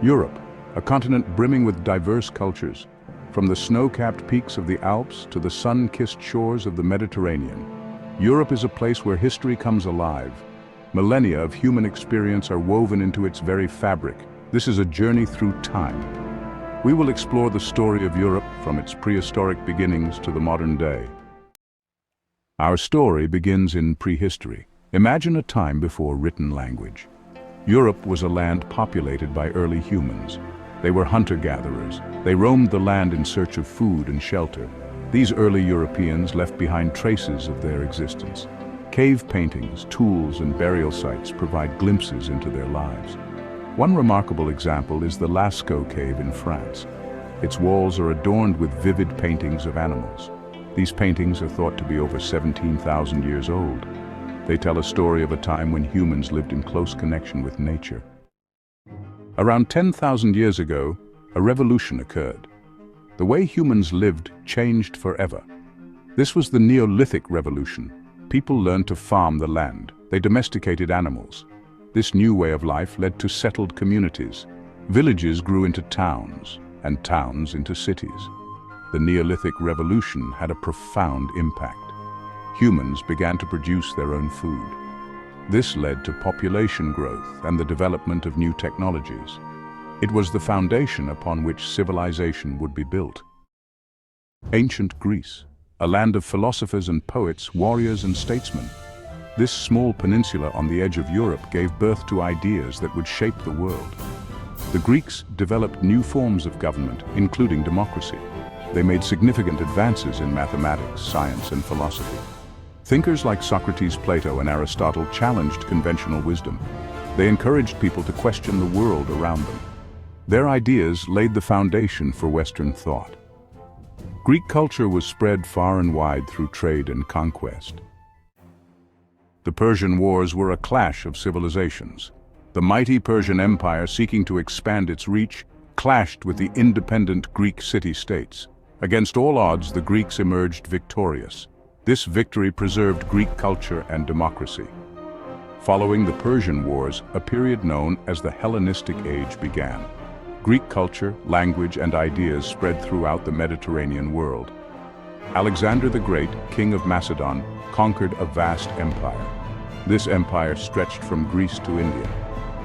Europe, a continent brimming with diverse cultures, from the snow-capped peaks of the Alps to the sun-kissed shores of the Mediterranean. Europe is a place where history comes alive. Millennia of human experience are woven into its very fabric. This is a journey through time. We will explore the story of Europe from its prehistoric beginnings to the modern day. Our story begins in prehistory. Imagine a time before written language. Europe was a land populated by early humans. They were hunter-gatherers. They roamed the land in search of food and shelter. These early Europeans left behind traces of their existence. Cave paintings, tools, and burial sites provide glimpses into their lives. One remarkable example is the Lascaux cave in France. Its walls are adorned with vivid paintings of animals. These paintings are thought to be over 17,000 years old. They tell a story of a time when humans lived in close connection with nature. Around 10,000 years ago, a revolution occurred. The way humans lived changed forever. This was the Neolithic Revolution. People learned to farm the land. They domesticated animals. This new way of life led to settled communities. Villages grew into towns, and towns into cities. The Neolithic Revolution had a profound impact. Humans began to produce their own food. This led to population growth and the development of new technologies. It was the foundation upon which civilization would be built. Ancient Greece, a land of philosophers and poets, warriors and statesmen. This small peninsula on the edge of Europe gave birth to ideas that would shape the world. The Greeks developed new forms of government, including democracy. They made significant advances in mathematics, science, and philosophy. Thinkers like Socrates, Plato, and Aristotle challenged conventional wisdom. They encouraged people to question the world around them. Their ideas laid the foundation for Western thought. Greek culture was spread far and wide through trade and conquest. The Persian Wars were a clash of civilizations. The mighty Persian Empire, seeking to expand its reach, clashed with the independent Greek city-states. Against all odds, the Greeks emerged victorious. This victory preserved Greek culture and democracy. Following the Persian Wars, a period known as the Hellenistic Age began. Greek culture, language, and ideas spread throughout the Mediterranean world. Alexander the Great, king of Macedon, conquered a vast empire. This empire stretched from Greece to India.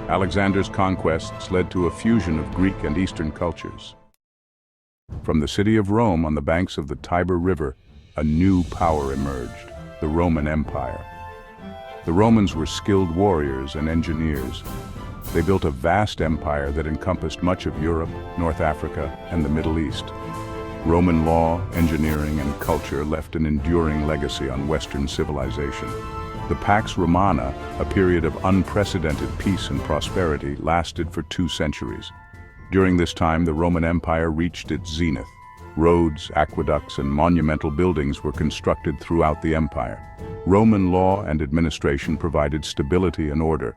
Alexander's conquests led to a fusion of Greek and Eastern cultures. From the city of Rome on the banks of the Tiber River, a new power emerged, the Roman Empire. The Romans were skilled warriors and engineers. They built a vast empire that encompassed much of Europe, North Africa, and the Middle East. Roman law, engineering, and culture left an enduring legacy on Western civilization. The Pax Romana, a period of unprecedented peace and prosperity, lasted for 2 centuries. During this time, the Roman Empire reached its zenith. Roads, aqueducts, and monumental buildings were constructed throughout the empire. Roman law and administration provided stability and order.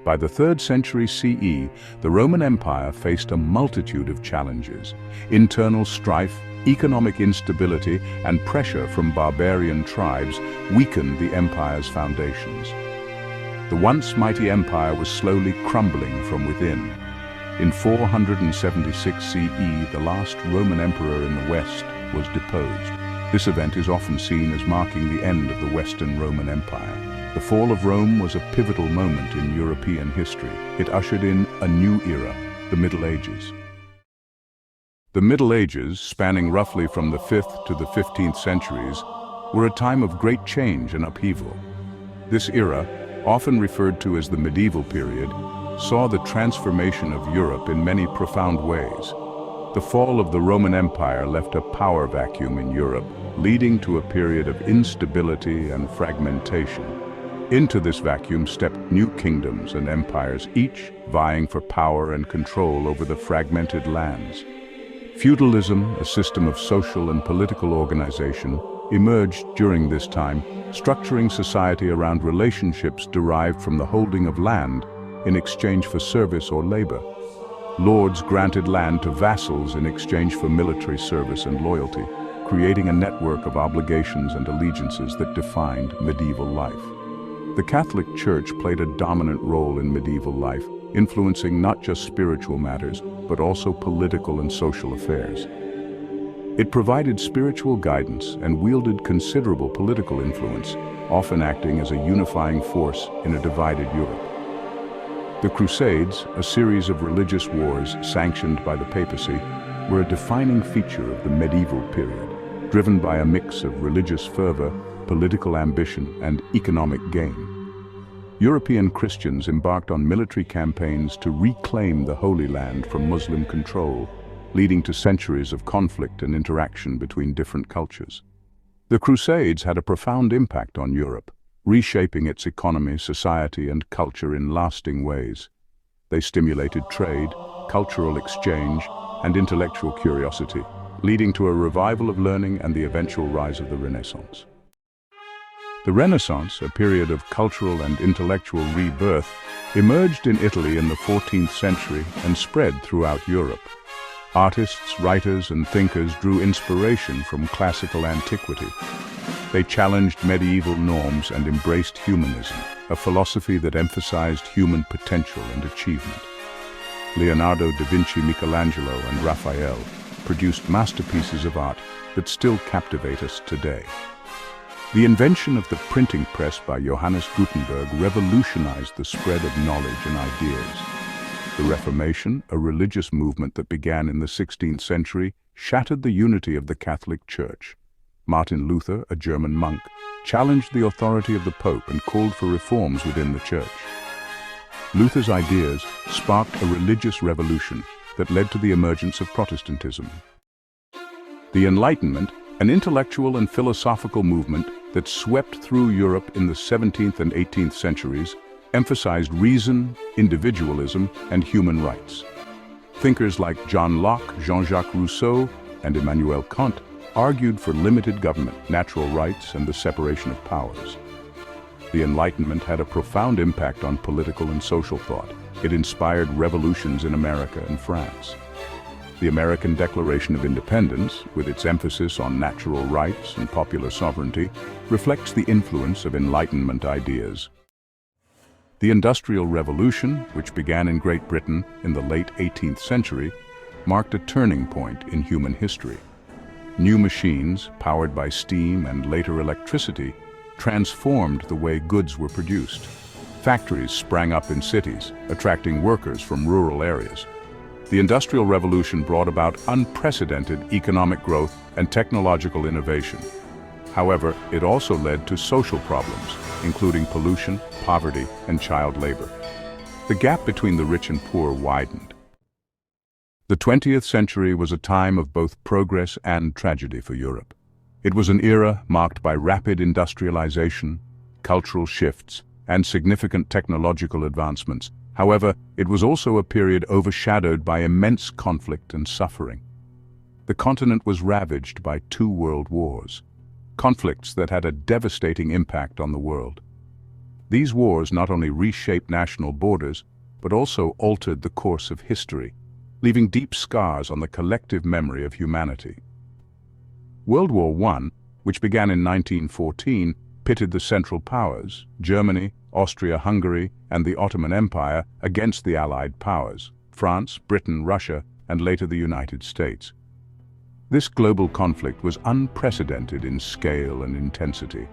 By the 3rd century CE, the Roman Empire faced a multitude of challenges. Internal strife, economic instability, and pressure from barbarian tribes weakened the empire's foundations. The once mighty empire was slowly crumbling from within. In 476 CE, the last Roman emperor in the West was deposed. This event is often seen as marking the end of the Western Roman Empire. The fall of Rome was a pivotal moment in European history. It ushered in a new era, the Middle Ages. The Middle Ages, spanning roughly from the 5th to the 15th centuries, were a time of great change and upheaval. This era, often referred to as the medieval period, saw the transformation of Europe in many profound ways. The fall of the Roman Empire left a power vacuum in Europe, leading to a period of instability and fragmentation. Into this vacuum stepped new kingdoms and empires, each vying for power and control over the fragmented lands. Feudalism, a system of social and political organization, emerged during this time, structuring society around relationships derived from the holding of land in exchange for service or labor. Lords granted land to vassals in exchange for military service and loyalty, creating a network of obligations and allegiances that defined medieval life. The Catholic Church played a dominant role in medieval life, influencing not just spiritual matters, but also political and social affairs. It provided spiritual guidance and wielded considerable political influence, often acting as a unifying force in a divided Europe. The Crusades, a series of religious wars sanctioned by the papacy, were a defining feature of the medieval period, driven by a mix of religious fervor, political ambition, and economic gain. European Christians embarked on military campaigns to reclaim the Holy Land from Muslim control, leading to centuries of conflict and interaction between different cultures. The Crusades had a profound impact on Europe, reshaping its economy, society, and culture in lasting ways. They stimulated trade, cultural exchange, and intellectual curiosity, leading to a revival of learning and the eventual rise of the Renaissance. The Renaissance, a period of cultural and intellectual rebirth, emerged in Italy in the 14th century and spread throughout Europe. Artists, writers, and thinkers drew inspiration from classical antiquity. They challenged medieval norms and embraced humanism, a philosophy that emphasized human potential and achievement. Leonardo da Vinci, Michelangelo, and Raphael produced masterpieces of art that still captivate us today. The invention of the printing press by Johannes Gutenberg revolutionized the spread of knowledge and ideas. The Reformation, a religious movement that began in the 16th century, shattered the unity of the Catholic Church. Martin Luther, a German monk, challenged the authority of the Pope and called for reforms within the Church. Luther's ideas sparked a religious revolution that led to the emergence of Protestantism. The Enlightenment, an intellectual and philosophical movement that swept through Europe in the 17th and 18th centuries, emphasized reason, individualism, and human rights. Thinkers like John Locke, Jean-Jacques Rousseau, and Immanuel Kant argued for limited government, natural rights, and the separation of powers. The Enlightenment had a profound impact on political and social thought. It inspired revolutions in America and France. The American Declaration of Independence, with its emphasis on natural rights and popular sovereignty, reflects the influence of Enlightenment ideas. The Industrial Revolution, which began in Great Britain in the late 18th century, marked a turning point in human history. New machines, powered by steam and later electricity, transformed the way goods were produced. Factories sprang up in cities, attracting workers from rural areas. The Industrial Revolution brought about unprecedented economic growth and technological innovation. However, it also led to social problems, including pollution, poverty, and child labor. The gap between the rich and poor widened. The 20th century was a time of both progress and tragedy for Europe. It was an era marked by rapid industrialization, cultural shifts, and significant technological advancements. However, it was also a period overshadowed by immense conflict and suffering. The continent was ravaged by 2 world wars, conflicts that had a devastating impact on the world. These wars not only reshaped national borders, but also altered the course of history, leaving deep scars on the collective memory of humanity. World War I, which began in 1914, pitted the Central Powers, Germany, Austria-Hungary, and the Ottoman Empire, against the Allied powers, France, Britain, Russia, and later the United States. This global conflict was unprecedented in scale and intensity.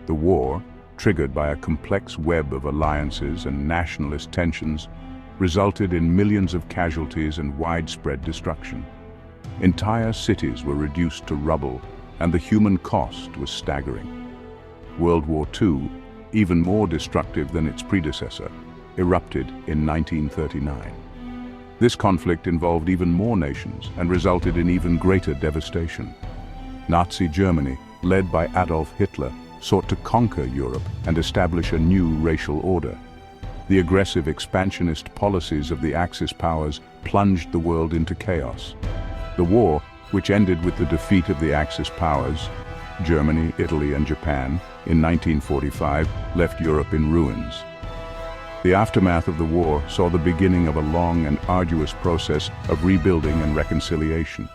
The war, triggered by a complex web of alliances and nationalist tensions, resulted in millions of casualties and widespread destruction. Entire cities were reduced to rubble, and the human cost was staggering. World War II, even more destructive than its predecessor, erupted in 1939. This conflict involved even more nations and resulted in even greater devastation. Nazi Germany, led by Adolf Hitler, sought to conquer Europe and establish a new racial order. The aggressive expansionist policies of the Axis powers plunged the world into chaos. The war, which ended with the defeat of the Axis powers, Germany, Italy, and Japan, in 1945, left Europe in ruins. The aftermath of the war saw the beginning of a long and arduous process of rebuilding and reconciliation.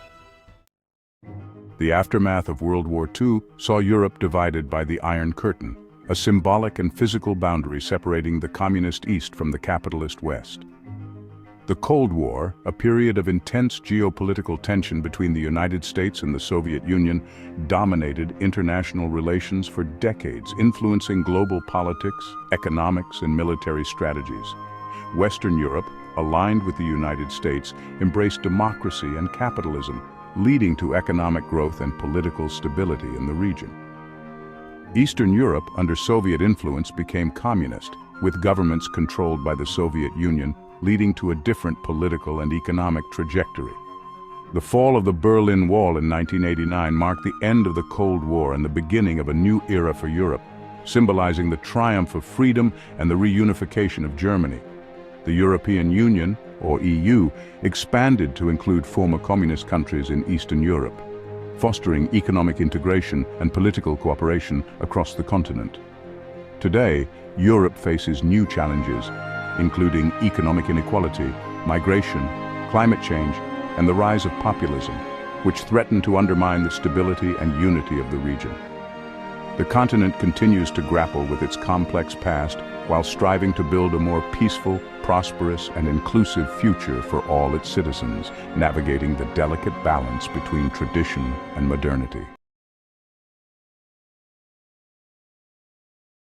The aftermath of World War II saw Europe divided by the Iron Curtain, a symbolic and physical boundary separating the communist East from the capitalist West. The Cold War, a period of intense geopolitical tension between the United States and the Soviet Union, dominated international relations for decades, influencing global politics, economics, and military strategies. Western Europe, aligned with the United States, embraced democracy and capitalism, leading to economic growth and political stability in the region. Eastern Europe, under Soviet influence, became communist, with governments controlled by the Soviet Union, leading to a different political and economic trajectory. The fall of the Berlin Wall in 1989 marked the end of the Cold War and the beginning of a new era for Europe, symbolizing the triumph of freedom and the reunification of Germany. The European Union, or EU, expanded to include former communist countries in Eastern Europe, fostering economic integration and political cooperation across the continent. Today, Europe faces new challenges, including economic inequality, migration, climate change, and the rise of populism, which threaten to undermine the stability and unity of the region. The continent continues to grapple with its complex past while striving to build a more peaceful, prosperous, and inclusive future for all its citizens, navigating the delicate balance between tradition and modernity.